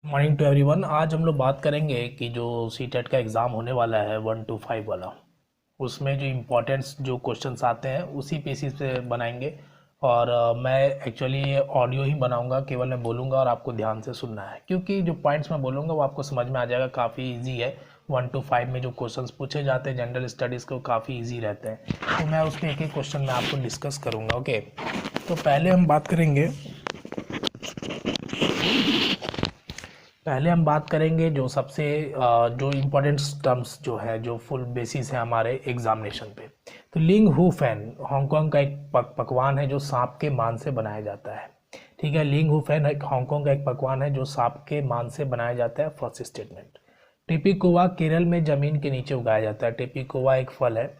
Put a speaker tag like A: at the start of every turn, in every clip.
A: Morning to everyone. आज हम लोग बात करेंगे कि जो सीटेट का एग्ज़ाम होने वाला है 1 to 5 वाला, उसमें जो इम्पोर्टेंट्स जो क्वेश्चंस आते हैं उसी बेसिस पे बनाएंगे। और मैं एक्चुअली ये ऑडियो ही बनाऊंगा, केवल मैं बोलूंगा और आपको ध्यान से सुनना है, क्योंकि जो पॉइंट्स मैं बोलूंगा वो आपको समझ में आ जाएगा। काफ़ी इजी है। 1 to 5 में जो क्वेश्चंस पूछे जाते हैं जनरल स्टडीज़ के, वो काफ़ी ईजी रहते हैं। तो मैं उसमें एक एक क्वेश्चन में आपको डिस्कस करूँगा। ओके, तो पहले हम बात करेंगे जो सबसे जो इम्पोर्टेंट टर्म्स जो है, जो फुल बेसिस है हमारे एग्जामिनेशन पे। तो लिंग हू फैन हांगकांग का एक पकवान है जो सांप के मान से बनाया जाता है। ठीक है, लिंग हू फैन हांगकांग का एक पकवान है जो सांप के मान से बनाया जाता है। First statement. टिपिकोवा केरल में ज़मीन के नीचे उगाया जाता है। टिपिकोवा एक फल है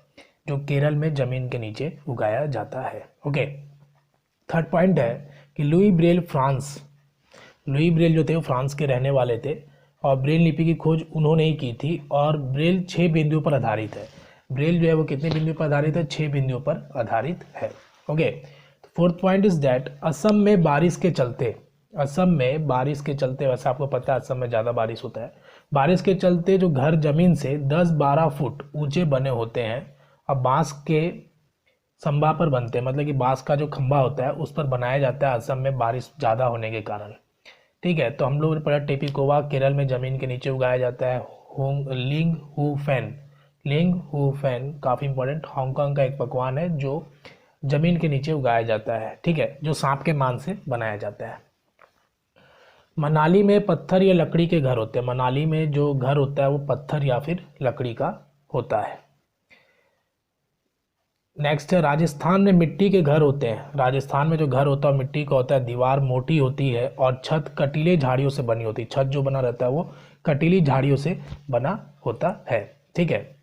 A: जो केरल में ज़मीन के नीचे उगाया जाता है। ओके, थर्ड पॉइंट है कि लुई ब्रेल जो थे वो फ्रांस के रहने वाले थे, और ब्रेल लिपि की खोज उन्होंने ही की थी। और ब्रेल 6 बिंदुओं पर आधारित है। ब्रेल जो है वो कितने बिंदुओं पर आधारित है? 6 बिंदुओं पर आधारित है। Okay, fourth point is that Assam में बारिश के चलते वैसे आपको पता है असम में ज़्यादा बारिश होता है। बारिश के चलते जो घर जमीन से 10-12 फुट ऊंचे बने होते हैं और बांस के संभा पर बनते हैं, मतलब कि बांस का जो खंभा होता है उस पर बनाया जाता है असम में बारिश ज़्यादा होने के कारण। ठीक है, तो हम लोग ने पढ़ा टेपिकोवा केरल में ज़मीन के नीचे उगाया जाता है। लिंग हू फैन काफ़ी इंपॉर्टेंट, हांगकांग का एक पकवान है जो ज़मीन के नीचे उगाया जाता है। ठीक है, जो सांप के मान से बनाया जाता है। मनाली में पत्थर या लकड़ी के घर होते हैं। मनाली में जो घर होता है वो पत्थर या फिर लकड़ी का होता है। नेक्स्ट है राजस्थान में मिट्टी के घर होते हैं। राजस्थान में जो घर होता है मिट्टी का होता है। दीवार मोटी होती है और छत कटीले झाड़ियों से बनी होती है। छत जो बना रहता है वो कटीली झाड़ियों से बना होता है। ठीक है,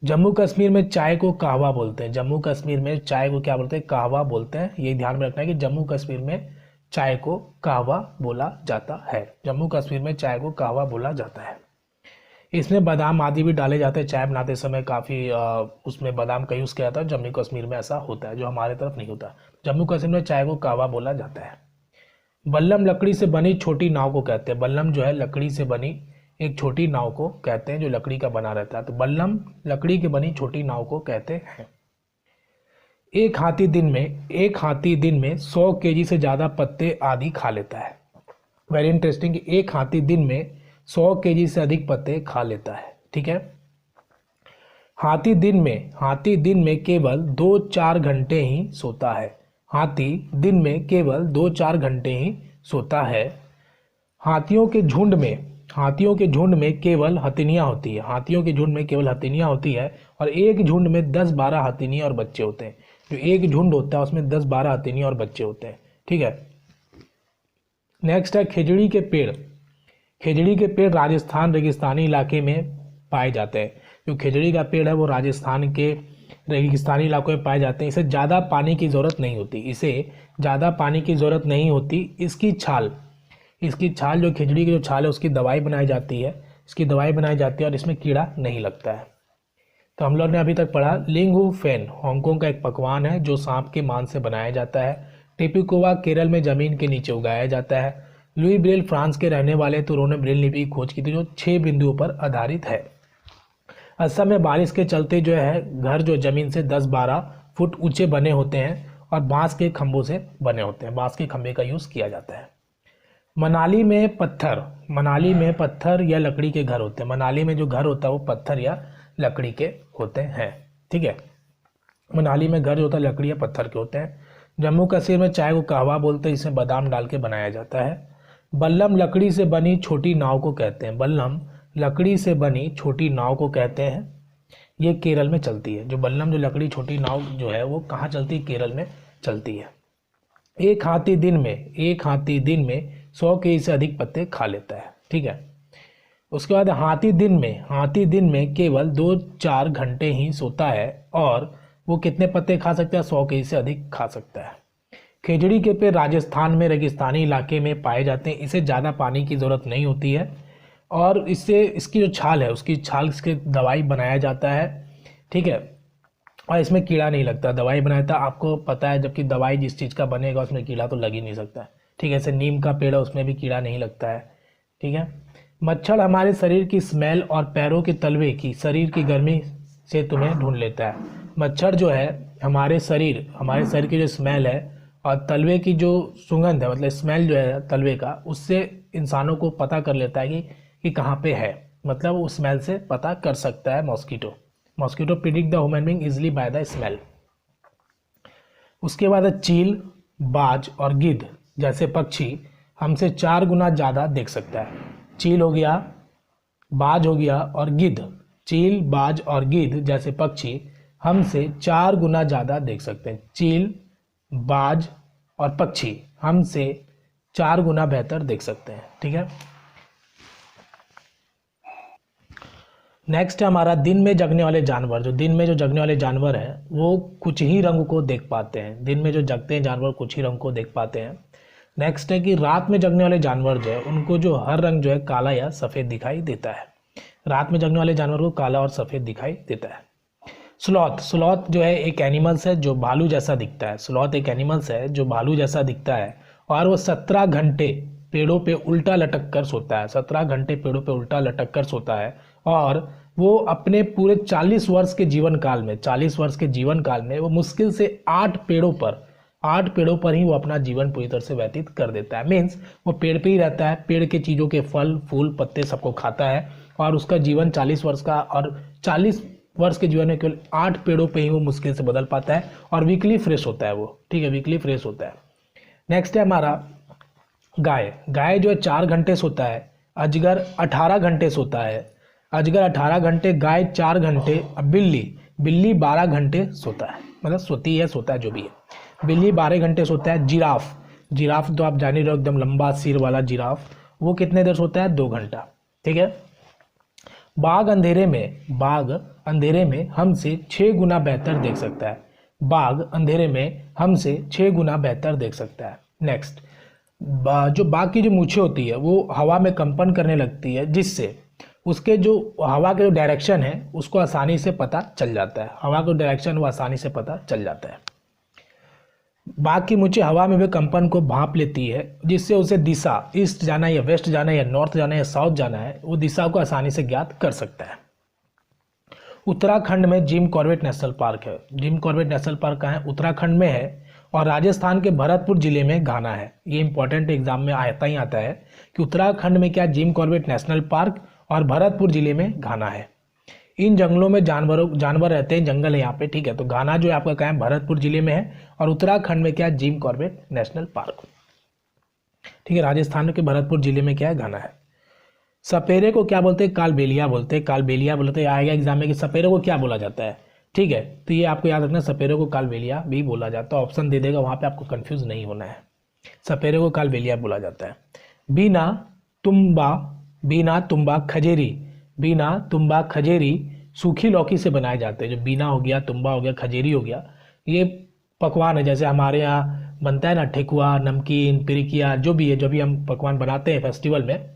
A: जम्मू कश्मीर में चाय को कहवा बोलते हैं। जम्मू कश्मीर में चाय को क्या बोलते हैं? कहवा बोलते हैं। ये ध्यान में रखना है कि जम्मू कश्मीर में चाय को कहवा बोला जाता है। जम्मू कश्मीर में चाय को कहवा बोला जाता है। इसमें बादाम आदि भी डाले जाते हैं। चाय बनाते समय काफ़ी उसमें बादाम का यूज़ किया जाता है। जम्मू कश्मीर में ऐसा होता है, जो हमारे तरफ नहीं होता। जम्मू कश्मीर में चाय को कहवा बोला जाता है। बल्लम लकड़ी से बनी छोटी नाव को कहते हैं। बल्लम जो है लकड़ी से बनी एक छोटी नाव को कहते हैं, जो लकड़ी का बना रहता है। तो बल्लम लकड़ी की बनी छोटी नाव को कहते हैं। एक हाथी दिन में 100 केजी से ज़्यादा पत्ते आदि खा लेता है। वेरी इंटरेस्टिंग, एक हाथी दिन में 100 केजी से अधिक पत्ते खा लेता है। ठीक है, हाथी दिन में केवल 2-4 घंटे ही सोता है। हाथी दिन में केवल 2-4 घंटे ही सोता है। हाथियों के झुंड में केवल हथिनियाँ होती है। हाथियों के झुंड में केवल हथिनियाँ होती है, और एक झुंड में 10-12 हथिनी और बच्चे होते हैं। जो एक झुंड होता है उसमें 10-12 हथिनी और बच्चे होते हैं। ठीक है, नेक्स्ट है खेजड़ी के पेड़। खेजड़ी के पेड़ राजस्थान रेगिस्तानी इलाके में पाए जाते हैं। जो खेजड़ी का पेड़ है वो राजस्थान के रेगिस्तानी इलाकों में पाए जाते हैं। इसे ज़्यादा पानी की ज़रूरत नहीं होती। इसकी छाल जो खेजड़ी की जो छाल है उसकी दवाई बनाई जाती है। और इसमें कीड़ा नहीं लगता है। तो हम लोग ने अभी तक पढ़ा लिंग हू फैन हांगकांग का एक पकवान है जो सांप के मान से बनाया जाता है। टेपिकोवा केरल में ज़मीन के नीचे उगाया जाता है। लुई ब्रेल फ्रांस के रहने वाले, तो उन्होंने ब्रेल लिपि की खोज की थी जो 6 बिंदुओं पर आधारित है। असम में बारिश के चलते जो है घर जो ज़मीन से 10-12 फुट ऊंचे बने होते हैं और बांस के खंभों से बने होते हैं। बांस के खंभे का यूज़ किया जाता है। मनाली में पत्थर या लकड़ी के घर होते हैं। मनाली में जो घर होता है वो पत्थर या लकड़ी के होते हैं। ठीक है, मनाली में घर जो होता है लकड़ी या पत्थर के होते हैं। जम्मू कश्मीर में चाय को कहवा बोलते हैं। इसमें बादाम डाल के बनाया जाता है। बल्लम लकड़ी से बनी छोटी नाव को कहते हैं। ये केरल में चलती है। जो बल्लम जो लकड़ी छोटी नाव जो है वो कहाँ चलती है? केरल में चलती है। एक हाथी दिन में 100 केजी से अधिक पत्ते खा लेता है। ठीक है, उसके बाद हाथी दिन में केवल 2-4 घंटे ही सोता है, और वो कितने पत्ते खा सकता है? 100 केजी से अधिक खा सकता है। खेजड़ी के पेड़ राजस्थान में रेगिस्तानी इलाके में पाए जाते हैं। इसे ज़्यादा पानी की ज़रूरत नहीं होती है, और इसकी जो छाल है उसकी छाल से दवाई बनाया जाता है। ठीक है, और इसमें कीड़ा नहीं लगता। दवाई बनाता आपको पता है, जबकि दवाई जिस चीज़ का बनेगा उसमें कीड़ा तो लग ही नहीं सकता है। ठीक है, जैसे नीम का पेड़ है उसमें भी कीड़ा नहीं लगता है। ठीक है, मच्छर हमारे शरीर की स्मेल और पैरों के तलवे की शरीर की गर्मी से तुम्हें ढूंढ लेता है। मच्छर जो है हमारे शरीर की जो स्मेल है और तलवे की जो सुगंध है, मतलब स्मेल जो है तलवे का, उससे इंसानों को पता कर लेता है कि कहाँ पे है, मतलब उस स्मेल से पता कर सकता है mosquito predict the human being easily by the smell. उसके बाद है चील, बाज और गिद्ध जैसे पक्षी हमसे 4 गुना ज़्यादा देख सकता है। चील हो गया, बाज हो गया और गिद्ध। चील, बाज और गिद्ध जैसे पक्षी हमसे 4 गुना ज़्यादा देख सकते हैं। चील, बाज और पक्षी हमसे 4 गुना बेहतर देख सकते हैं। ठीक है, नेक्स्ट है हमारा दिन में जगने वाले जानवर। जो दिन में जो जगने वाले जानवर हैं वो कुछ ही रंग को देख पाते हैं। दिन में जो जगते हैं जानवर कुछ ही रंग को देख पाते हैं। नेक्स्ट है कि रात में जगने वाले जानवर जो है उनको जो हर रंग जो है काला या सफ़ेद दिखाई देता है। रात में जगने वाले जानवर को काला और सफ़ेद दिखाई देता है। स्लॉथ जो है एक एनिमल्स है जो भालू जैसा दिखता है। स्लॉथ एक एनिमल्स है जो भालू जैसा दिखता है और वो 17 घंटे पेड़ों पे उल्टा लटक कर सोता है। 17 घंटे पेड़ों पे उल्टा लटक कर सोता है और वो अपने पूरे 40 वर्ष के जीवन काल में वो मुश्किल से 8 पेड़ों पर ही वो अपना जीवन पूरी तरह से व्यतीत कर देता है। मीन्स वो पेड़ पे ही रहता है, पेड़ के चीज़ों के फल फूल पत्ते सबको खाता है और उसका जीवन 40 वर्ष का, और 40 वर्ष के जीवन में केवल 8 पेड़ों पे ही वो मुश्किल से बदल पाता है और वीकली फ्रेश होता है वो। ठीक है, वीकली फ्रेश होता है। नेक्स्ट है हमारा गाय जो है 4 घंटे सोता है। अजगर 18 घंटे सोता है। अजगर 18 घंटे, गाय 4 घंटे, बिल्ली 12 घंटे सोता है, मतलब सोता है जो भी है। बिल्ली 12 घंटे सोता है। जिराफ तो आप जान ही रहे हो, एकदम लंबा सिर वाला जिराफ, वो कितने देर सोता है? 2 घंटा। ठीक है, बाघ अंधेरे में हमसे 6 गुना बेहतर देख सकता है। बाघ अंधेरे में हमसे 6 गुना बेहतर देख सकता है। नेक्स्ट, जो बाघ की जो मूछें होती है वो हवा में कंपन करने लगती है, जिससे उसके जो हवा के जो डायरेक्शन है उसको आसानी से पता चल जाता है। हवा का डायरेक्शन वो आसानी से पता चल जाता है। बाघ की मूछें हवा में भी कंपन को भांप लेती है, जिससे उसे दिशा ईस्ट जाना है या वेस्ट जाना है या नॉर्थ जाना है या साउथ जाना है, वो दिशा को आसानी से ज्ञात कर सकता है। उत्तराखंड में जिम कॉर्बेट नेशनल पार्क है। जिम कॉर्बेट नेशनल पार्क कहाँ है? उत्तराखंड में है और राजस्थान के भरतपुर जिले में घाना है। ये इंपॉर्टेंट एग्जाम में आता है कि उत्तराखंड में क्या जिम कॉर्बेट नेशनल पार्क और भरतपुर जिले में घाना है। इन जंगलों में जानवर रहते हैं, जंगल है यहाँ पे। ठीक है, तो घाना जो है आपका क्या है? भरतपुर जिले में है और उत्तराखंड में क्या है? Jim Corbett national park. ठीक है, राजस्थान के भरतपुर जिले में क्या है? घाना है। सपेरे को क्या बोलते हैं? कालबेलिया बोलते हैं। आएगा एग्जाम में कि सपेरे को क्या बोला जाता है। ठीक है, तो ये आपको याद रखना, सपेरे को कालबेलिया भी बोला जाता है। ऑप्शन दे देगा, वहां पे आपको कंफ्यूज नहीं होना है। सपेरे को कालबेलिया बोला जाता है। बीना तुम्बा खजेरी सूखी लौकी से बनाए जाते हैं। जो बीना हो गया, तुम्बा हो गया, खजेरी हो गया, ये पकवान है। जैसे हमारे यहाँ बनता है ना ठेकुआ, नमकीन, पिरिकिया, जो भी हम पकवान बनाते हैं फेस्टिवल में,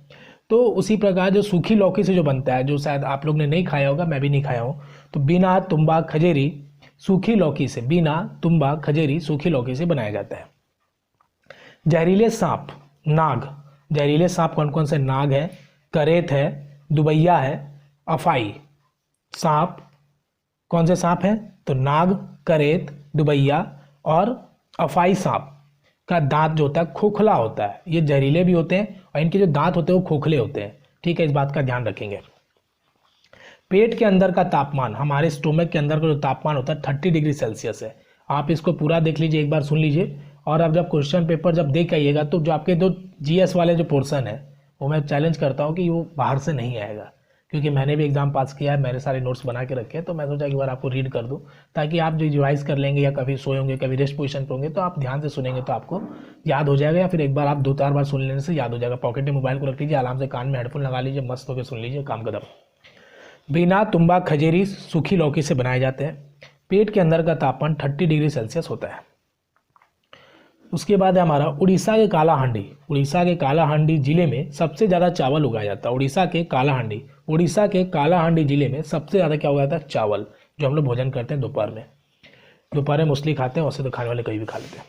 A: तो उसी प्रकार जो सूखी लौकी से जो बनता है, जो शायद आप लोग ने नहीं खाया होगा, मैं भी नहीं खाया हूँ, तो बीना तुम्बा खजेरी सूखी लौकी से बनाया जाता है। जहरीले सांप कौन कौन से? नाग है, करेत है, दुबैया है, अफाई। सांप कौन से सांप हैं? तो नाग, करेत, दुबैया और अफाई सांप का दांत जो होता है खोखला होता है। ये जहरीले भी होते हैं और इनके जो दांत होते हैं वो खोखले होते हैं। ठीक है, इस बात का ध्यान रखेंगे। पेट के अंदर का तापमान, हमारे स्टोमक के अंदर का जो तापमान होता है 30 डिग्री सेल्सियस है। आप इसको पूरा देख लीजिए, एक बार सुन लीजिए, और अब जब क्वेश्चन पेपर जब देख आइएगा तो जो आपके जो जीएस वाले जो पोर्सन है वो मैं चैलेंज करता हूँ कि वो बाहर से नहीं आएगा, क्योंकि मैंने भी एग्जाम पास किया है, मैंने सारे नोट्स बना के रखे हैं, तो मैं सोचा एक बार आपको रीड कर दूं, ताकि आप जो रिवाइज कर लेंगे या कभी सोए होंगे, कभी रेस्ट पोजीशन पे होंगे, तो आप ध्यान से सुनेंगे तो आपको याद हो जाएगा, या फिर एक बार आप 2-4 बार सुन लेने से याद हो जाएगा। पॉकेट में मोबाइल को रख लीजिए, आराम से कान में हेडफोन लगा लीजिए, मस्त होकर सुन लीजिए, काम खत्म। बिना तुम्बा खजेरी सूखी लौकी से बनाए जाते हैं। पेट के अंदर का तापमान 30 डिग्री सेल्सियस होता है। उसके बाद है हमारा उड़ीसा के कालाहांडी जिले में सबसे ज़्यादा चावल उगाया जाता है। उड़ीसा के कालाहांडी जिले में सबसे ज़्यादा क्या उगाया जाता है? चावल, जो हम लोग भोजन करते हैं दोपहर में मोस्टली खाते हैं, वैसे तो खाने वाले कहीं भी खा लेते हैं।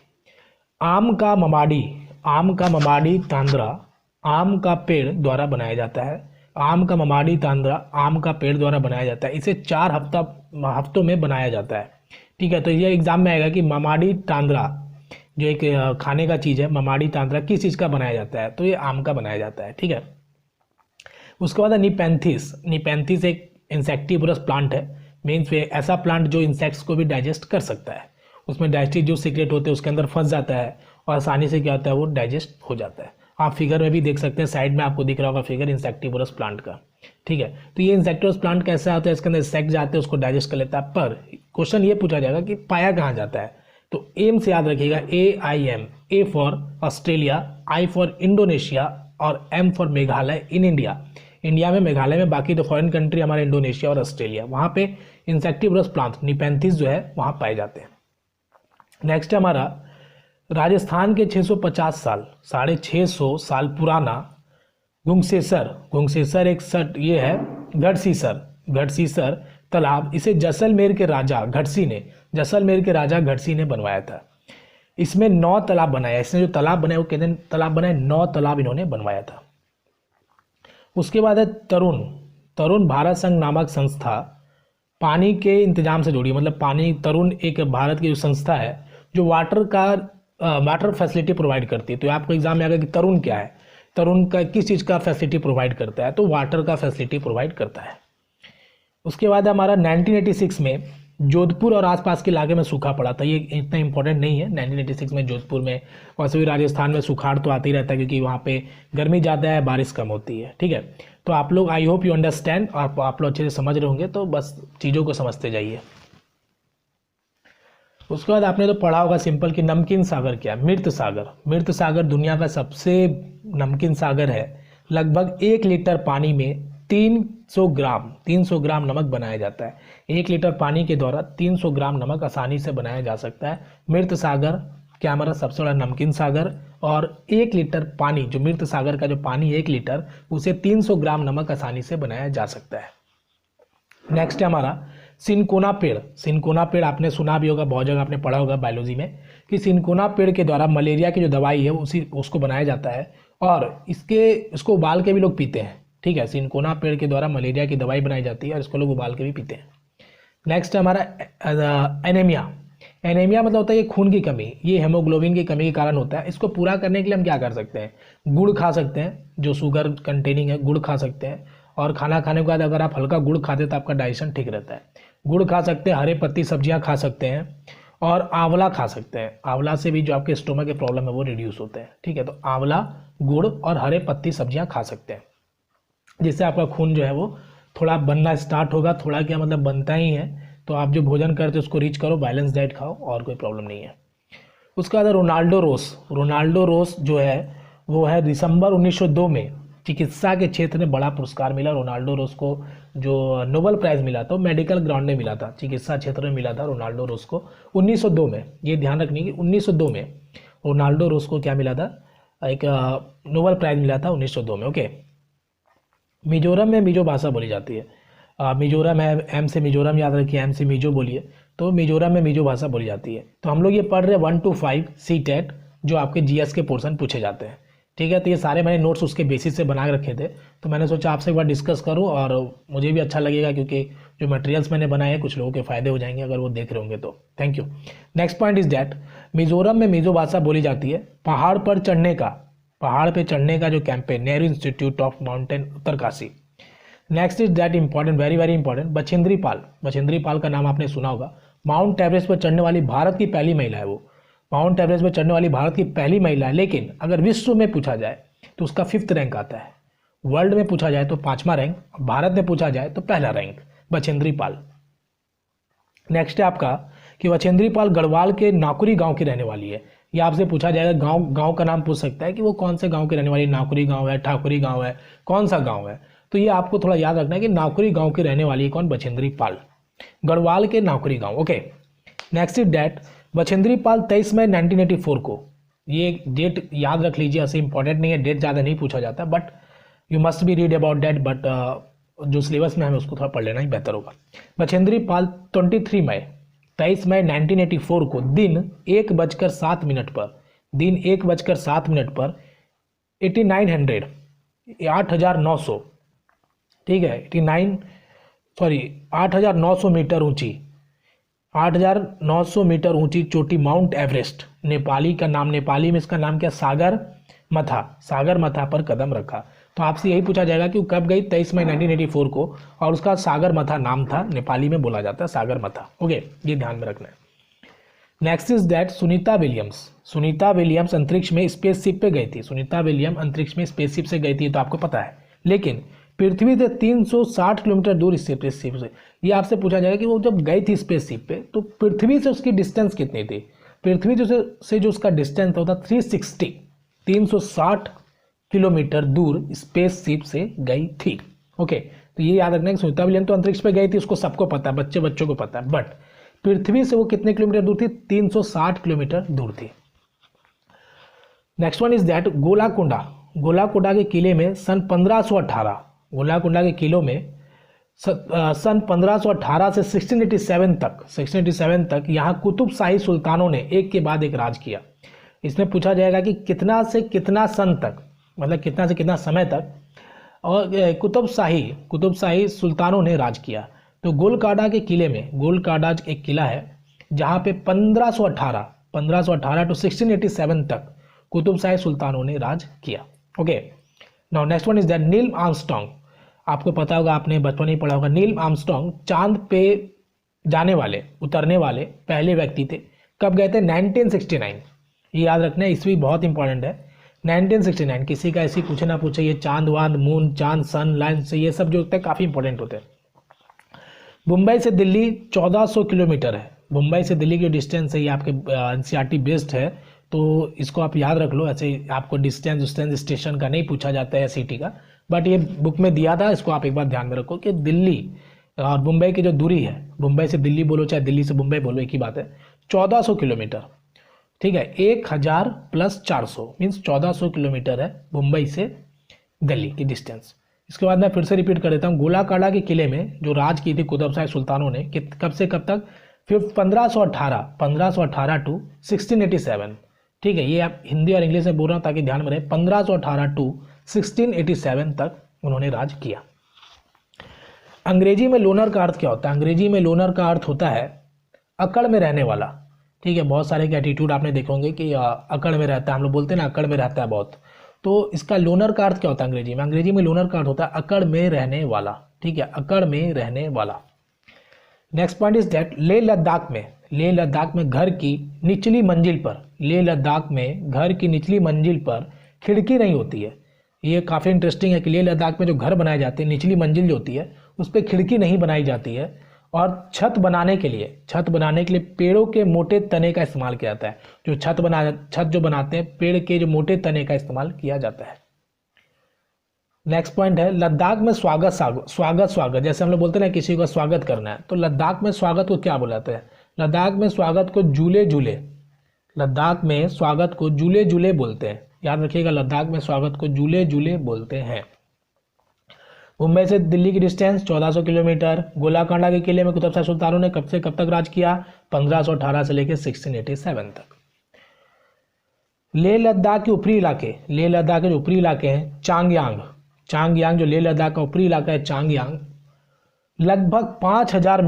A: आम का ममाडी तांद्रा आम का पेड़ द्वारा बनाया जाता है। आम का ममाडी तांद्रा आम का पेड़ द्वारा बनाया जाता है। इसे 4 हफ्तों में बनाया जाता है। ठीक है, तो ये एग्जाम में आएगा कि ममाडी तांद्रा जो एक खाने का चीज़ है, ममाडी तांद्रा किस चीज़ का बनाया जाता है, तो ये आम का बनाया जाता है। ठीक है, उसके बाद है निपेंथिस। निपेंथिस एक इंसेक्टिवोरस प्लांट है, मीन्स ऐसा प्लांट जो इंसेक्ट्स को भी डाइजेस्ट कर सकता है। उसमें डाइजेस्टिव जो सीक्रेट होते हैं उसके अंदर फंस जाता है और आसानी से क्या होता है, वो डाइजेस्ट हो जाता है। आप फिगर में भी देख सकते हैं, साइड में आपको दिख रहा होगा फिगर इंसेक्टिवोरस प्लांट का। ठीक है, तो ये इंसेक्टिवोरस प्लांट कैसा होता है, इसके अंदर इंसेक्ट जाते हैं, उसको डाइजेस्ट कर लेता है। पर क्वेश्चन ये पूछा जाएगा कि पाया कहाँ जाता है, तो एम से याद रखिएगा, AIM, A for Australia, I for Indonesia और M for Meghalaya in India. India में मेघालय में, बाकी तो फॉरेन कंट्री हमारे इंडोनेशिया और ऑस्ट्रेलिया, वहाँ पे इंसेक्टिवोरस प्लांट निपेंथिस जो है वहाँ पाए जाते हैं। नेक्स्ट है हमारा राजस्थान के 650 साल 650 साल पुराना गुंगसेसर एक सट ये है गढ़सीसर तालाब। इसे जैसलमेर के राजा घटसी ने बनवाया था। इसमें 9 तालाब बनाया। इसने जो तालाब बनाया वो कितने तालाब बनाए, 9 तालाब इन्होंने बनवाया था। उसके बाद है तरुण भारत संघ नामक संस्था पानी के इंतजाम से जुड़ी, मतलब पानी तरुण एक भारत की जो संस्था है जो वाटर फैसिलिटी प्रोवाइड करती है। तो आपको एग्जाम में आएगा कि तरुण क्या है, तरुण का किस चीज़ का फैसिलिटी प्रोवाइड करता है, तो वाटर का फैसिलिटी प्रोवाइड करता है। उसके बाद हमारा 1986 में जोधपुर और आसपास के इलाके में सूखा पड़ा था। ये इतना इंपॉर्टेंट नहीं है। 1986 में जोधपुर में, वैसे भी राजस्थान में सुखाड़ तो आती रहता है क्योंकि वहाँ पे गर्मी ज़्यादा है, बारिश कम होती है। ठीक है, तो आप लोग आई होप यू अंडरस्टैंड, और आप लोग अच्छे से समझ रहे होंगे, तो बस चीज़ों को समझते जाइए। उसके बाद आपने तो पढ़ा होगा सिंपल कि नमकीन सागर क्या है, मृत सागर दुनिया का सबसे नमकीन सागर है। लगभग 1 लीटर पानी में 300 ग्राम नमक बनाया जाता है। 1 लीटर पानी के द्वारा 300 ग्राम नमक आसानी से बनाया जा सकता है। मृत सागर क्या हमारा सबसे बड़ा नमकीन सागर, और 1 लीटर पानी, जो मृत सागर का जो पानी 1 लीटर, उसे 300 ग्राम नमक आसानी से बनाया जा सकता है। नेक्स्ट है हमारा सिनकोना पेड़ आपने सुना भी होगा, बहुत जगह आपने पढ़ा होगा बायोलॉजी में कि सिनकोना पेड़ के द्वारा मलेरिया की जो दवाई है उसको बनाया जाता है, और इसको उबाल के भी लोग पीते हैं। ठीक है, सिनकोना पेड़ के द्वारा मलेरिया की दवाई बनाई जाती है और इसको लोग उबाल के भी पीते हैं। नेक्स्ट है हमारा एनीमिया मतलब होता है ये खून की कमी, ये हेमोग्लोबिन की कमी के कारण होता है। इसको पूरा करने के लिए हम क्या कर सकते हैं, गुड़ खा सकते हैं, जो शुगर कंटेनिंग है, गुड़ खा सकते हैं। और खाना खाने के बाद अगर आप हल्का गुड़ खाते हैं तो आपका डाइजेशन ठीक रहता है। गुड़ खा सकते हैं, हरे पत्ती सब्जियां खा सकते हैं, और आंवला खा सकते हैं। आंवला से भी जो आपके स्टोमक के प्रॉब्लम है वो रिड्यूस होते हैं। ठीक है, तो आंवला, गुड़ और हरे पत्ती सब्जियां खा सकते हैं, जिससे आपका खून जो है वो थोड़ा बनना स्टार्ट होगा। थोड़ा क्या मतलब बनता ही है। तो आप जो भोजन करते हो उसको रीच करो, बैलेंस डाइट खाओ, और कोई प्रॉब्लम नहीं है। उसके बाद रोनाल्डो रोस जो है वो है दिसंबर 1902 में चिकित्सा के क्षेत्र में बड़ा पुरस्कार मिला। रोनाल्डो रोस को जो नोबेल प्राइज मिला था मेडिकल ग्राउंड में मिला था, चिकित्सा क्षेत्र में मिला था रोनाल्डो रोस को 1902 में। ये ध्यान रखनी कि 1902 में रोनाल्डो रोस को क्या मिला था, एक नोबेल प्राइज मिला था 1902 में। ओके, मिजोरम में मिजो भाषा बोली जाती है। मिजोरम है, एम से मिजोरम याद रखिए, एम से मिजो बोलिए, तो मिजोरम में मिजो भाषा बोली जाती है। तो हम लोग ये पढ़ रहे हैं 1 to 5 CTET, जो आपके GS के पोर्शन पूछे जाते हैं। ठीक है, तो ये सारे मैंने नोट्स उसके बेसिस से बना के रखे थे, तो मैंने सोचा आपसे एक बार डिस्कस करूं, और मुझे भी अच्छा लगेगा क्योंकि जो मटेरियल्स मैंने बनाए हैं कुछ लोगों के फायदे हो जाएंगे अगर वो देख रहे होंगे तो। Thank you. Next point is that Mizoram में मिजो भाषा बोली जाती है। पहाड़ पे चढ़ने का जो campaign, Nehru institute of mountain Uttarkashi. Next is that important, very very important, Bachendri Pal का नाम आपने सुना होगा। माउंट एवरेस्ट पर चढ़ने वाली भारत की पहली महिला है वो। माउंट एवरेस्ट पर चढ़ने वाली भारत की पहली महिला है, लेकिन अगर विश्व में पूछा जाए तो उसका 5th रैंक आता है। वर्ल्ड में पूछा जाए तो 5वां रैंक, भारत में पूछा जाए तो पहला रैंक, बछेंद्री पाल। नेक्स्ट है आपका कि बछेंद्री पाल गढ़वाल के नाकुरी गांव की रहने वाली है। ये आपसे पूछा जाएगा, गांव का नाम पूछ सकता है कि वो कौन से गांव की रहने वाली, नाकुरी गांव है, ठाकुरी गांव है, कौन सा गांव है। तो ये आपको थोड़ा याद रखना है कि नाकुरी गांव की रहने वाली है कौन, बछेंद्री पाल, गढ़वाल के नाकुरी गांव। Okay, next is date Bachendri Pal 23 मई 1984 को, ये डेट याद रख लीजिए, ऐसे इंपॉर्टेंट नहीं है, डेट ज़्यादा नहीं पूछा जाता, but you must be read about date, but जो सिलेबस में हमें उसको थोड़ा पढ़ लेना ही बेहतर होगा। बछेंद्री पाल 23 मई 1984 को दिन 1:07 पर दिन 1:07 पर 8900 8,900, ठीक है, 8,900 मीटर ऊंची, 8,900 मीटर ऊंची चोटी माउंट एवरेस्ट, नेपाली का नाम, नेपाली में इसका नाम क्या, सागर मथा पर कदम रखा। तो आपसे यही पूछा जाएगा कि वो कब गई, 23 मई 1984 को, और उसका सागर मथा नाम था, नेपाली में बोला जाता है सागर मथा। ओके, ये ध्यान में रखना है। Next is that Sunita Williams अंतरिक्ष में स्पेसशिप पे गई थी। सुनीता विलियम अंतरिक्ष में स्पेसशिप से गई थी, तो आपको पता है, लेकिन पृथ्वी से 360 किलोमीटर दूर स्पेसशिप से। ये आपसे पूछा जाएगा कि वो जब गई थी स्पेसशिप पे तो पृथ्वी से उसकी डिस्टेंस कितनी थी। पृथ्वी से जो उसका डिस्टेंस होता 360 किलोमीटर दूर स्पेसशिप से गई थी। ओके, तो ये याद रखना है कि सुनीता विलियम तो अंतरिक्ष पे गई थी, उसको सबको पता है, बच्चों को पता है, बट पृथ्वी से वो कितने किलोमीटर दूर थी, 360 किलोमीटर दूर थी। नेक्स्ट वन इज दैट गोलाकोंडा के किले में सन 1518, गोलाकोंडा के किलों में सन 1518 से 1687 तक यहाँ कुतुब शाही सुल्तानों ने एक के बाद एक राज किया। इसमें पूछा जाएगा कि कितना से कितना सन तक, मतलब कितना से कितना समय तक, और कुतुब शाही सुल्तानों ने राज किया। तो गोलकांडा के किले में, गोलकांडा एक किला है जहाँ पे 1518 टू 1687 तक कुतुब शाही सुल्तानों ने राज किया। Okay, now next one is that Neil Armstrong. आपको पता होगा, आपने बचपन ही पढ़ा होगा, नील आर्मस्ट्रॉन्ग चांद पे उतरने वाले पहले व्यक्ति थे। कब गए थे, 1969। ये याद रखना है, ईस्वी बहुत इंपॉर्टेंट है, 1969। किसी का ऐसी पूछे ना पूछे, ये चांद वांद, मून, चांद, सन, लाइन से ये सब जो होते हैं काफ़ी इंपॉर्टेंट होते हैं। मुंबई से दिल्ली 1400 किलोमीटर है। मुंबई से दिल्ली की डिस्टेंस है, ये आपके एनसीईआरटी बेस्ड है, तो इसको आप याद रख लो। ऐसे आपको डिस्टेंस स्टेशन का नहीं पूछा जाता है सिटी का, बट ये बुक में दिया था, इसको आप एक बार ध्यान में रखो कि दिल्ली और मुंबई की जो दूरी है, मुंबई से दिल्ली बोलो चाहे दिल्ली से मुंबई बोलो, एक ही बात है, 1400 किलोमीटर, ठीक है, 1000 + 400 मीन्स 1400 किलोमीटर है मुंबई से दिल्ली की डिस्टेंस। इसके बाद मैं फिर से रिपीट कर देता हूँ, गोलाकांडा के किले में जो राज की थी कुतुब शाही सुल्तानों ने, कब से कब तक, फिर 1518 टू 1687, ठीक है, ये आप हिंदी और इंग्लिश में बोल रहा हूँ ताकि ध्यान में रहे, 1518 टू 1687 तक उन्होंने राज किया। अंग्रेजी में लोनर का अर्थ क्या होता है, अंग्रेजी में लोनर का अर्थ होता है अकड़ में रहने वाला, ठीक है। बहुत सारे के एटीट्यूड आपने देखे होंगे कि अकड़ में रहता है, हम लोग बोलते हैं ना अकड़ में रहता है बहुत, तो इसका लोनर का अर्थ क्या होता है अंग्रेजी में, अंग्रेजी में लोनर का अर्थ होता है अकड़ में रहने वाला, ठीक है, अकड़ में रहने वाला। Next point is that Leh Ladakh में घर की निचली मंजिल पर, लेह लद्दाख में घर की निचली मंजिल पर खिड़की नहीं होती है। ये काफ़ी इंटरेस्टिंग है कि लेह लद्दाख में जो घर बनाए जाते हैं, निचली मंजिल जो होती है उस पर खिड़की नहीं बनाई जाती है, और छत बनाने के लिए पेड़ों के मोटे तने का इस्तेमाल किया जाता है। जो छत जो बनाते हैं, पेड़ के जो मोटे तने का इस्तेमाल किया जाता है। नेक्स्ट पॉइंट है लद्दाख में स्वागत, जैसे हम लोग बोलते हैं ना किसी को स्वागत करना है, तो लद्दाख में स्वागत को क्या बुलाते हैं, लद्दाख में स्वागत को लद्दाख में स्वागत को जूले बोलते हैं। याद रखिएगा, लद्दाख में स्वागत को जूले बोलते हैं। मुंबई से दिल्ली की डिस्टेंस 1400 किलोमीटर। गोलाकांडा के किले में कुतुब शाही सुल्तानों ने कब से कब तक राज किया, 1518 से लेकर 1687 तक। लेह लद्दाख के ऊपरी जो ऊपरी इलाके हैं, चांगयांग जो लेह लद्दाख का ऊपरी इलाका है, चांगयांग लगभग 5000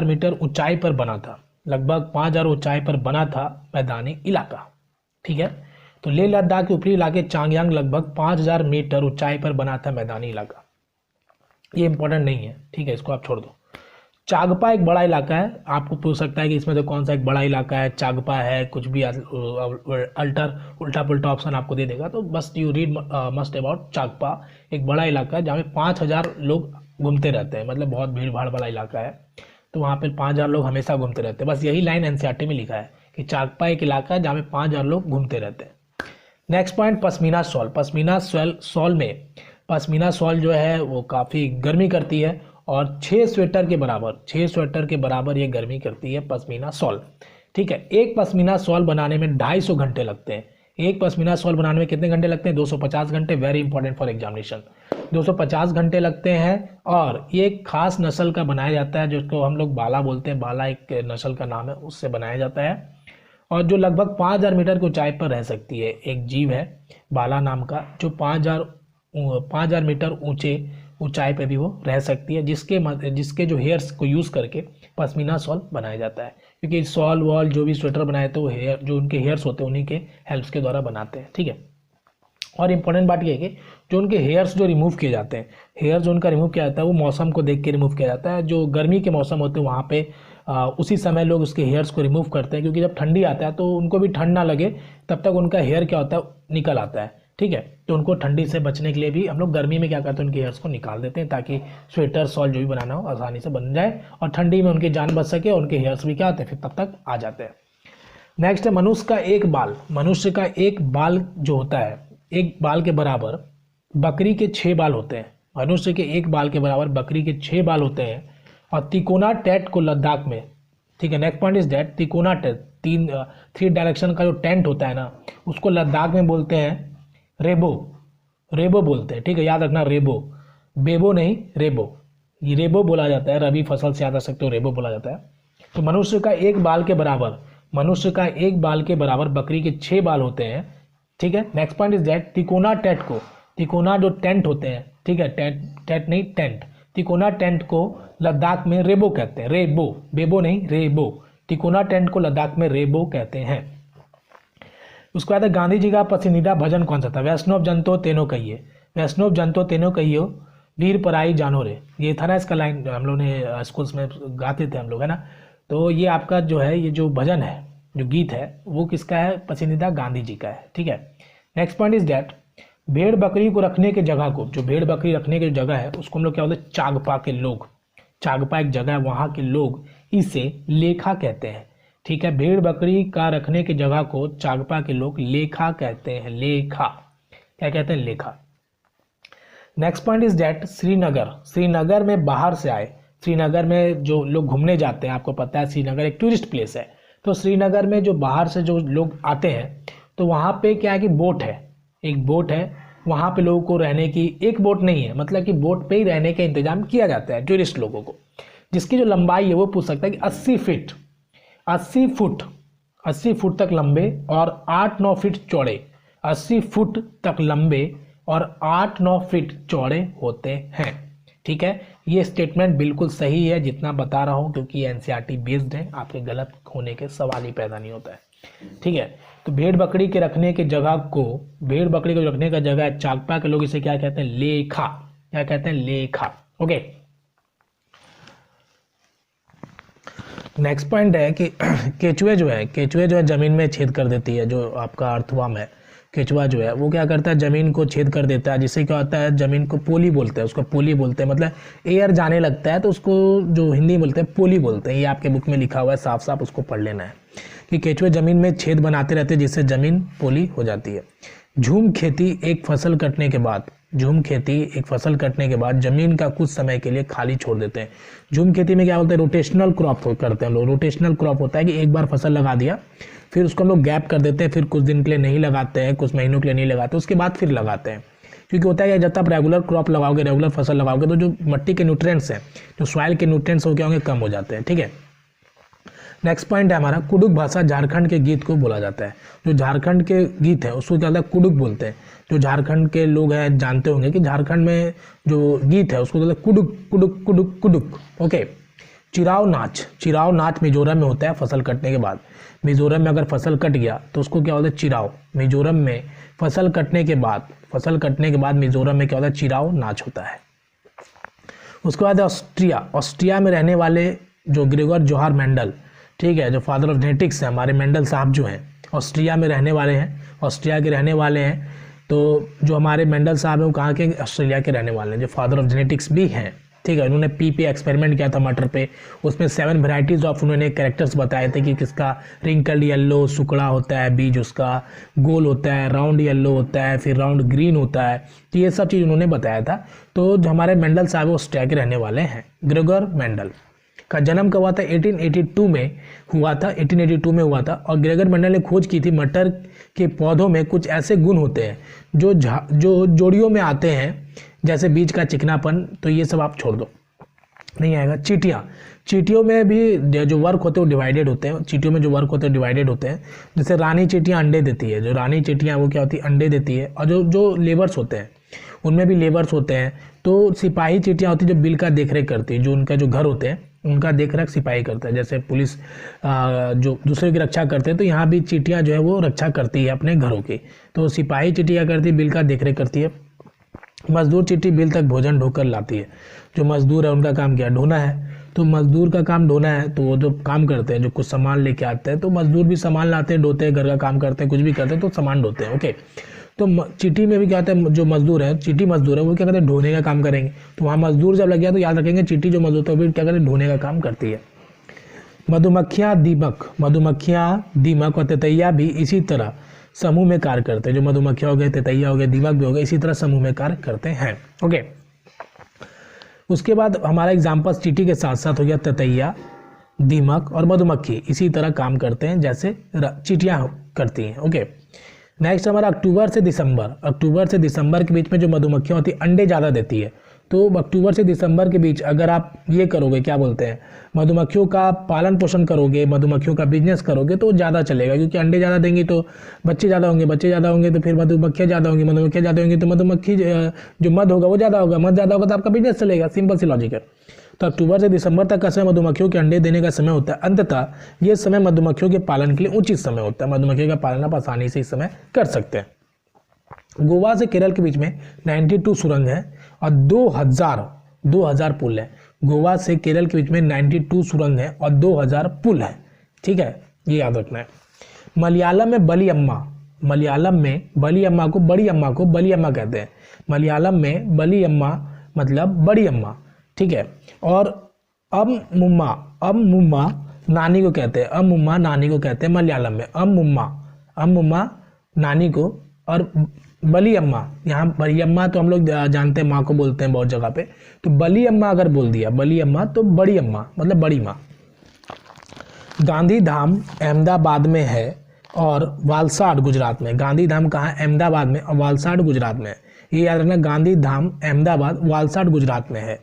A: मीटर ऊंचाई पर बना था, लगभग 5000 ऊंचाई पर बना था मैदानी इलाका, ठीक है। तो लेह लद्दाख के ऊपरी इलाके चांगयांग लगभग 5000 मीटर ऊंचाई पर बना था मैदानी इलाका। ये इंपॉर्टेंट नहीं है, ठीक है, इसको आप छोड़ दो। चागपा एक बड़ा इलाका है, आपको पूछ सकता है कि इसमें से कौन सा एक बड़ा इलाका है, चागपा है, कुछ भी उल्टा पुल्टा ऑप्शन आपको दे देगा, तो बस यू रीड मस्ट अबाउट चागपा। एक बड़ा इलाका है जहाँ पे 5000 लोग घूमते रहते हैं, मतलब बहुत भीड़ भाड़ वाला इलाका है, तो वहाँ पे 5000 लोग हमेशा घूमते रहते हैं। बस यही लाइन एनसीईआरटी में लिखा है कि चागपा एक इलाका है जहाँ पे 5000 लोग घूमते रहते हैं। नेक्स्ट पॉइंट पश्मीना शॉल जो है वो काफ़ी गर्मी करती है, और 6 स्वेटर के बराबर ये गर्मी करती है पश्मीना शॉल, ठीक है। एक पश्मीना शॉल बनाने में 250 घंटे लगते हैं। एक पश्मीना शॉल बनाने में कितने घंटे लगते हैं, 250 घंटे। वेरी इंपॉर्टेंट फॉर एग्जामिनेशन, 250 घंटे लगते हैं। और ये एक खास नस्ल का बनाया जाता है जिसको हम लोग बाला बोलते हैं, बाला एक नस्ल का नाम है, उससे बनाया जाता है। और जो लगभग 5000 मीटर की ऊंचाई पर रह सकती है। एक जीव है बाला नाम का, जो 5000 मीटर ऊंचाई पे भी वो रह सकती है, जिसके जो हेयर्स को यूज़ करके पश्मीना शॉल बनाया जाता है। क्योंकि शॉल वॉल जो भी स्वेटर बनाए तो वो हेयर जो उनके हेयर्स होते हैं उन्हीं के हेल्प्स के द्वारा बनाते हैं। ठीक है, और इम्पोर्टेंट बात यह है कि जो उनके हेयर्स जो रिमूव किए जाते हैं, हेयर जो उनका रिमूव किया जाता है वो मौसम को देख के रिमूव किया जाता है। जो गर्मी के मौसम होते हैं वहाँ पे उसी समय लोग उसके हेयर्स को रिमूव करते हैं, क्योंकि जब ठंडी आता है तो उनको भी ठंड ना लगे, तब तक उनका हेयर क्या होता है निकल आता है। ठीक है, तो उनको ठंडी से बचने के लिए भी हम लोग गर्मी में क्या करते हैं उनके हेयर्स को निकाल देते हैं, ताकि स्वेटर शॉल जो भी बनाना हो आसानी से बन जाए और ठंडी में उनकी जान बच सके और उनके हेयर्स भी क्या होते हैं फिर तब तक आ जाते हैं। नेक्स्ट है मनुष्य का एक बाल। मनुष्य का एक बाल जो होता है, एक बाल के बराबर बकरी के 6 बाल होते हैं। मनुष्य के एक बाल के बराबर बकरी के 6 बाल होते हैं। और तिकोना टैट को लद्दाख में, ठीक है, नेक्स्ट पॉइंट इज दैट तिकोना टैट 3 डायरेक्शन का जो टेंट होता है ना, उसको लद्दाख में बोलते हैं रेबो। रेबो बोलते हैं। ठीक है, याद रखना रेबो, बेबो नहीं, रेबो। ये रेबो बोला जाता है, रबी फसल से याद रख सकते हो, रेबो बोला जाता है। तो मनुष्य का एक बाल के बराबर, मनुष्य का एक बाल के बराबर बकरी के 6 बाल होते हैं। ठीक है, नेक्स्ट पॉइंट इज दैट तिकोना टैट को, तिकोना जो टेंट होते हैं, ठीक है, टैट नहीं टेंट, तिकोना टेंट को लद्दाख में रेबो कहते हैं। रेबो, बेबो नहीं, रेबो। तिकोना टेंट को लद्दाख में रेबो कहते हैं। उसके बाद गांधी जी का पसंदीदा भजन कौन सा था? वैष्णव जनतो तेनो कहिए, वैष्णव जनतो तेनो कहियो, वीर पराई जानो रे। ये था ना इसका लाइन, हम लोग ने स्कूल्स में गाते थे हम लोग, है ना। तो ये आपका जो है, ये जो भजन है, जो गीत है, वो किसका है? पसंदीदा गांधी जी का है। ठीक है, नेक्स्ट पॉइंट इज दैट भेड़ बकरी को रखने के जगह को, जो भेड़ बकरी रखने की जगह है उसको हम लोग क्या बोलते हैं? चागपा के लोग। चागपा एक जगह है, वहाँ के लोग इसे लेखा कहते हैं। ठीक है, भेड़ बकरी का रखने की जगह को चागपा के लोग लेखा कहते हैं। लेखा क्या कहते हैं? लेखा। Next point is that Srinagar, Srinagar में बाहर से आए, श्रीनगर में जो लोग घूमने जाते हैं, आपको पता है श्रीनगर एक टूरिस्ट प्लेस है, तो श्रीनगर में जो बाहर से जो लोग आते हैं तो वहाँ पे क्या है कि बोट है, एक बोट है, वहाँ पे लोगों को रहने की, एक बोट नहीं है, मतलब कि बोट पे ही रहने का इंतजाम किया जाता है टूरिस्ट लोगों को, जिसकी जो लंबाई है वो पूछ सकता है कि 80 फीट 80 फुट तक लंबे और 8-9 फीट चौड़े, 80 फुट तक लंबे और 8-9 फीट चौड़े होते हैं। ठीक है, ये स्टेटमेंट बिल्कुल सही है जितना बता रहा हूँ, क्योंकि एनसीईआरटी बेस्ड है, आपके गलत होने के सवाल ही पैदा नहीं होता है। ठीक है, तो भेड़ बकरी के रखने के जगह को, भेड़ बकरी को रखने का जगह है, चागपा के लोग इसे क्या कहते हैं? लेखा। क्या कहते हैं? लेखा। ओके, नेक्स्ट पॉइंट है कि केचुए जो है जमीन में छेद कर देती है, जो आपका अर्थवर्म है केचुआ जो है वो क्या करता है? जमीन को छेद कर देता है, जिससे क्या होता है? जमीन को पोली बोलते हैं, उसको पोली बोलते हैं, मतलब एयर जाने लगता है तो उसको जो हिंदी में बोलते हैं पोली बोलते हैं। ये आपके बुक में लिखा हुआ है, साफ साफ उसको पढ़ लेना है कि केचुए जमीन में छेद बनाते रहते हैं, जिससे जमीन पोली हो जाती है। झूम खेती एक फसल कटने के बाद, झूम खेती एक फसल कटने के बाद जमीन का कुछ समय के लिए खाली छोड़ देते हैं। झूम खेती में क्या बोलते हैं? रोटेशनल क्रॉप करते हैं हम लोग। रोटेशनल क्रॉप होता है कि एक बार फसल लगा दिया, फिर उसको हम लोग गैप कर देते हैं, फिर कुछ दिन के लिए नहीं लगाते हैं, कुछ महीनों के लिए नहीं लगाते, उसके बाद फिर लगाते हैं। क्योंकि होता है कि जब आप रेगुलर क्रॉप लगाओगे, रेगुलर फसल लगाओगे, तो जो मिट्टी के न्यूट्रिएंट्स हैं, जो सॉइल के न्यूट्रिएंट्स हो क्या होंगे? कम हो जाते हैं। ठीक है, नेक्स्ट पॉइंट है हमारा कुडुक भाषा झारखंड के गीत को बोला जाता है। जो झारखंड के गीत है उसको क्या होता है? कुडुक बोलते हैं। जो झारखंड के लोग हैं जानते होंगे कि झारखंड में जो गीत है उसको बोलते हैं कुडुक कुडुक कुडुक कुडुक। ओके, चिराव नाच, चिराव नाच मिजोरम में होता है फसल कटने के बाद। मिजोरम में अगर फसल कट गया तो उसको क्या होता है? चिराव। मिजोरम में फसल कटने के बाद मिजोरम में क्या होता है? चिराव नाच होता है। उसके बाद ऑस्ट्रिया, ऑस्ट्रिया में रहने वाले जो ग्रेगर जोहार मेंडल, ठीक है, जो फादर ऑफ जेनेटिक्स है, हमारे मेंडल साहब जो हैं ऑस्ट्रिया में रहने वाले हैं, ऑस्ट्रिया के रहने वाले हैं। तो जो हमारे मेंडल साहब हैं वो कहाँ के? ऑस्ट्रेलिया के रहने वाले हैं, जो फादर ऑफ जेनेटिक्स भी हैं। ठीक है, उन्होंने पी पे एक्सपेरिमेंट किया था मटर पे, उसमें 7 वेराइटीज़ ऑफ उन्होंने कैरेक्टर्स बताए थे कि किसका रिंकल्ड येलो सुकड़ा होता है, बीज उसका गोल होता है, राउंड येलो होता है, फिर राउंड ग्रीन होता है। तो ये सब चीज़ उन्होंने बताया था। तो जो हमारे मेंडल साहब ऑस्ट्रिया के रहने वाले हैं। ग्रेगर मेंडल का जन्म कब हुआ था? 1882 में हुआ था, 1882 में हुआ था। और ग्रेगर मेंडल ने खोज की थी मटर के पौधों में कुछ ऐसे गुण होते हैं जो जोड़ियों में आते हैं, जैसे बीज का चिकनापन। तो ये सब आप छोड़ दो, नहीं आएगा। चींटियाँ, चींटियों में भी जो वर्क होते हैं वो डिवाइडेड होते हैं। चींटियों में जो वर्क होते हैं डिवाइडेड होते हैं। जैसे रानी चींटियाँ अंडे देती है, जो रानी चींटियाँ वो क्या होती है, अंडे देती है। और जो जो लेबर्स होते हैं उनमें भी लेबर्स होते हैं। तो सिपाही चींटियाँ होती है जो बिल का देखरेख करती है, जो उनका जो घर होते हैं उनका देखरेख सिपाही करता है। जैसे पुलिस जो दूसरे की रक्षा करते हैं, तो यहाँ भी चींटियाँ जो है वो रक्षा करती है अपने घरों की। तो सिपाही चींटियाँ करती है, बिल का देखरेख करती है। मजदूर चींटी बिल तक भोजन ढोकर लाती है। जो मजदूर है उनका काम क्या, ढोना है। तो मजदूर का काम ढोना है, तो वो जो काम करते हैं, जो कुछ सामान लेके आते हैं, तो मजदूर भी सामान लाते हैं, ढोते हैं, घर का काम करते हैं, कुछ भी करते हैं तो सामान ढोते हैं। ओके, तो चींटी में भी क्या होता है, जो मजदूर है, चींटी मजदूर है, वो क्या करते हैं, ढोने का काम करेंगे। तो वहाँ मजदूर जब लग गया तो याद रखेंगे चींटी जो मजदूर है वो भी क्या करते हैं, ढोने का काम करती है। मधुमक्खियाँ, दीमक, मधुमक्खियाँ, दीमक और तितैया भी इसी तरह समूह में कार्य करते हैं। जो मधुमक्खियाँ हो गए, तितैया हो गए, दीमक भी हो गए, इसी तरह समूह में कार्य करते हैं। ओके, उसके बाद हमारा एग्जाम्पल चींटी के साथ साथ हो गया तितैया, दीमक और मधुमक्खी इसी तरह काम करते हैं जैसे चींटियाँ करती हैं। ओके, नेक्स्ट हमारा अक्टूबर से दिसंबर। अक्टूबर से दिसंबर के बीच में जो मधुमक्खियाँ होती है अंडे ज़्यादा देती है। तो अक्टूबर से दिसंबर के बीच अगर आप ये करोगे, क्या बोलते हैं, मधुमक्खियों का पालन पोषण करोगे, मधुमक्खियों का बिजनेस करोगे तो ज़्यादा चलेगा, क्योंकि अंडे ज़्यादा देंगी तो बच्चे ज़्यादा होंगे, बच्चे ज़्यादा होंगे तो फिर मधुमक्खियाँ ज़्यादा होंगी, मधुमक्खियाँ ज़्यादा होंगी तो मधुमक्खी जो मध होगा वो ज़्यादा होगा, मध ज़्यादा होगा तो आपका बिजनेस चलेगा। सिंपल सी लॉजिक है। तो अक्टूबर से दिसंबर तक का समय मधुमक्खियों के अंडे देने का समय होता है। अंततः ये समय मधुमक्खियों के पालन के लिए उचित समय होता है। मधुमक्खियों का पालन आप आसानी से इस समय कर सकते हैं। गोवा से केरल के बीच में 92 सुरंग है और 2000 पुल है। गोवा से केरल के बीच में 92 सुरंग है और 2000 पुल है। ठीक है, ये याद रखना है। मलयालम में बली अम्मा, मलयालम में बली अम्मा को बड़ी अम्मा कहते हैं। मलयालम में बली अम्मा मतलब बड़ी अम्मा। ठीक है, और अम्मुम्मा नानी को कहते हैं। अम्मुम्मा नानी को कहते हैं मलयालम में। अम्मुम्मा नानी को, और बली अम्मा, यहाँ बली अम्मा तो हम लोग जानते हैं माँ को बोलते हैं बहुत जगह पे, तो बली अम्मा अगर बोल दिया, बली अम्मा तो बड़ी अम्मा मतलब बड़ी माँ। गांधी धाम अहमदाबाद में है और वालसाड गुजरात में। गांधी धाम कहाँ है, अहमदाबाद में, और वालसाड गुजरात में है। ये याद रखना, गांधी धाम अहमदाबाद, वालसाड गुजरात में है।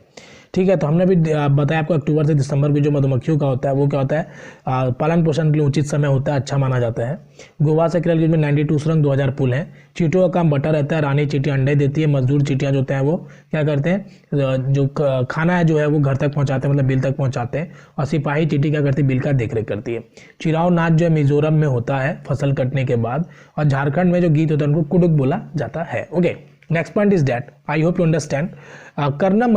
A: ठीक है, तो हमने भी बताया आपको अक्टूबर से दिसंबर की जो मधुमक्खियों का होता है वो क्या होता है, पालन पोषण के लिए उचित समय होता है, अच्छा माना जाता है। गोवा से केरल के में 92 सुरंग, 2000 पुल हैं। चींटियों का काम बटा रहता है। रानी चींटी अंडे देती है। मजदूर चींटियाँ जो होते हैं वो क्या करते हैं, जो खाना है जो है वो घर तक पहुँचाते हैं, मतलब बिल तक पहुँचाते हैं। और सिपाही चींटी क्या करती है, बिल का देखरेख करती है। चिराव नाच जो है मिजोरम में होता है फसल कटने के बाद, और झारखंड में जो गीत होता है उनको कुडुक बोला जाता है। Okay, next point is that, I hope you understand. Karnam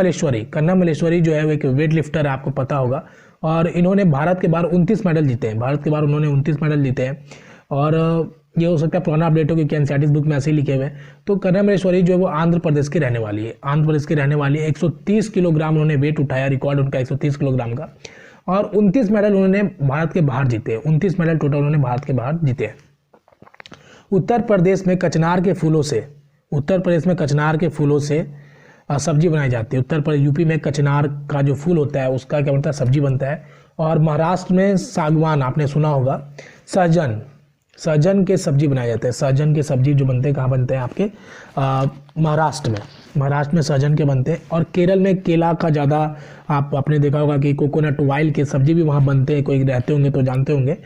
A: Malleswari जो है वो एक वेट लिफ्टर है, आपको पता होगा, और इन्होंने भारत के बाहर 29 मेडल जीते हैं। भारत के बाहर उन्होंने 29 मेडल जीते हैं। और ये हो सकता है पुराना अपडेट हो, क्योंकि एनसीईआरटी बुक में ऐसे ही लिखे हुए हैं। तो कर्णम मल्लेश्वरी जो है वो आंध्र प्रदेश की रहने वाली है। आंध्र प्रदेश की रहने वाली है। 130 किलोग्राम उन्होंने वेट उठाया, रिकॉर्ड उनका 130 किलोग्राम का, और 29 मेडल उन्होंने भारत के बाहर जीते हैं। 29 मेडल टोटल उन्होंने भारत के बाहर जीते हैं। उत्तर प्रदेश में कचनार के फूलों से सब्जी बनाई जाती है। उत्तर प्रदेश, यूपी में कचनार का जो फूल होता है उसका क्या बनता है, सब्जी बनता है। और महाराष्ट्र में सागवान, आपने सुना होगा, सहजन के सब्जी बनाए जाते हैं। सहजन के सब्जी जो बनते हैं कहाँ बनते हैं, आपके महाराष्ट्र में सहजन के बनते हैं। और केरल में केला का ज़्यादा, आपने देखा होगा कि कोकोनट ऑयल के सब्जी भी वहाँ बनते हैं, कोई रहते होंगे तो जानते होंगे।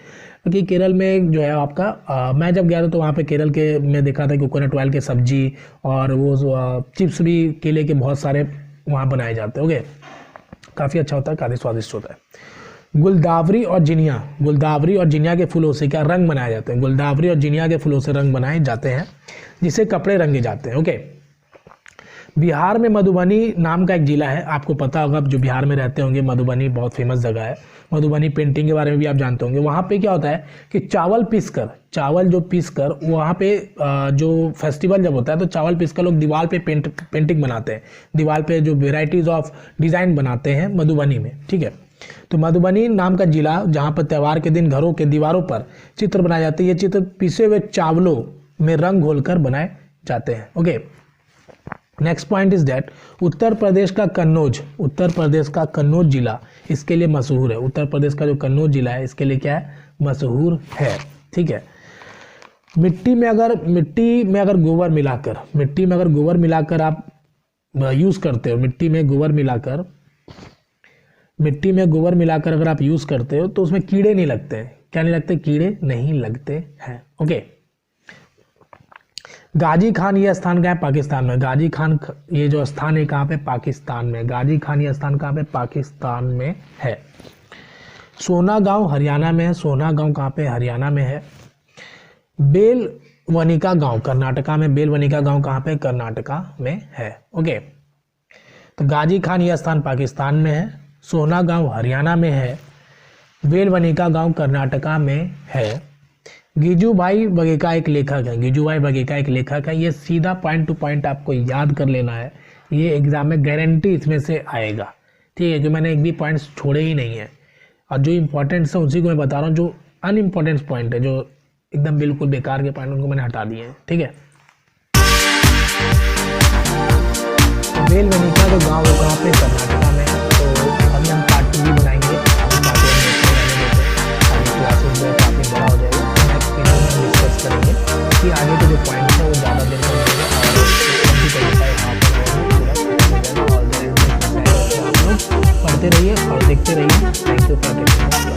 A: क्योंकि केरल में जो है आपका मैं जब गया था तो वहाँ पे केरल के में देखा था कोकोनट ऑयल के सब्जी और वो चिप्स भी केले के बहुत सारे वहाँ बनाए जाते हैं। ओके, काफ़ी अच्छा होता है, काफ़ी स्वादिष्ट होता है। गुलदावरी और जिनिया के फूलों से क्या रंग बनाए जाते हैं। गुलदावरी और जिनिया के फूलों से रंग बनाए जाते हैं, जिससे कपड़े रंगे जाते हैं। ओके, बिहार में मधुबनी नाम का एक जिला है, आपको पता होगा, जो बिहार में रहते होंगे, मधुबनी बहुत फेमस जगह है। मधुबनी पेंटिंग के बारे में भी आप जानते होंगे। वहाँ पे क्या होता है कि चावल जो पीसकर वहाँ पे जो फेस्टिवल जब होता है तो चावल पीसकर लोग दीवार पे पेंटिंग बनाते हैं। दीवार पे जो वेराइटीज़ ऑफ डिज़ाइन बनाते हैं मधुबनी में। ठीक है, तो मधुबनी नाम का जिला, जहाँ पर त्यौहार के दिन घरों के दीवारों पर चित्र बनाए जाते हैं। ये चित्र पिसे हुए चावलों में रंग घोलकर बनाए जाते हैं। Okay, next point is that Uttar Pradesh का कन्नौज जिला इसके लिए मशहूर है। उत्तर प्रदेश का जो कन्नौज जिला है इसके लिए क्या है, मशहूर है। ठीक है, मिट्टी में अगर गोबर मिलाकर आप यूज़ करते हो, मिट्टी में गोबर मिलाकर मिट्टी में गोबर मिलाकर अगर आप यूज़ करते हो तो उसमें कीड़े नहीं लगते हैं। क्या नहीं लगते? कीड़े नहीं लगते हैं। ओके। गाजी खान ये स्थान कहाँ है? पाकिस्तान में। गाजी खान ये जो स्थान है कहाँ पे? पाकिस्तान में। गाजी खान ये स्थान कहाँ पे? पाकिस्तान में है। सोना गांव हरियाणा में है। सोना गांव कहाँ पे? हरियाणा में है। बेलवनिका गांव कर्नाटका में। बेलवनिका गांव कहाँ पे? कर्नाटका में है। ओके। तो गाजी खान यह स्थान पाकिस्तान में है। सोना गांव हरियाणा में है। बेलवनिका गांव कर्नाटका में है। गिजुभाई बघेला एक लेखक है। गिजुभाई बघेला एक लेखक है। ये सीधा पॉइंट टू पॉइंट आपको याद कर लेना है, ये एग्जाम में गारंटी इसमें से आएगा। ठीक है, कि मैंने एक भी पॉइंट्स छोड़े ही नहीं है, और जो इंपॉर्टेंट्स है उसी को मैं बता रहा हूँ। जो अनइम्पॉर्टेंट पॉइंट है, जो एकदम बिल्कुल बेकार के पॉइंट, उनको मैंने हटा दिए हैं। ठीक है। बेलवनिका जो गाँव है कहाँ पे? कर्नाटका में। तो अभी हम पार्ट 2 भी बनाएंगे। क्लासेस जो है काफ़ी बड़ा हो जाएगा। नेक्स्ट वीडियो में हम डिस्कस करेंगे कि आगे के जो पॉइंट है वो ज़्यादा देर का रहेगा और आप लोग पढ़ते रहिए और देखते रहिए। Thank you for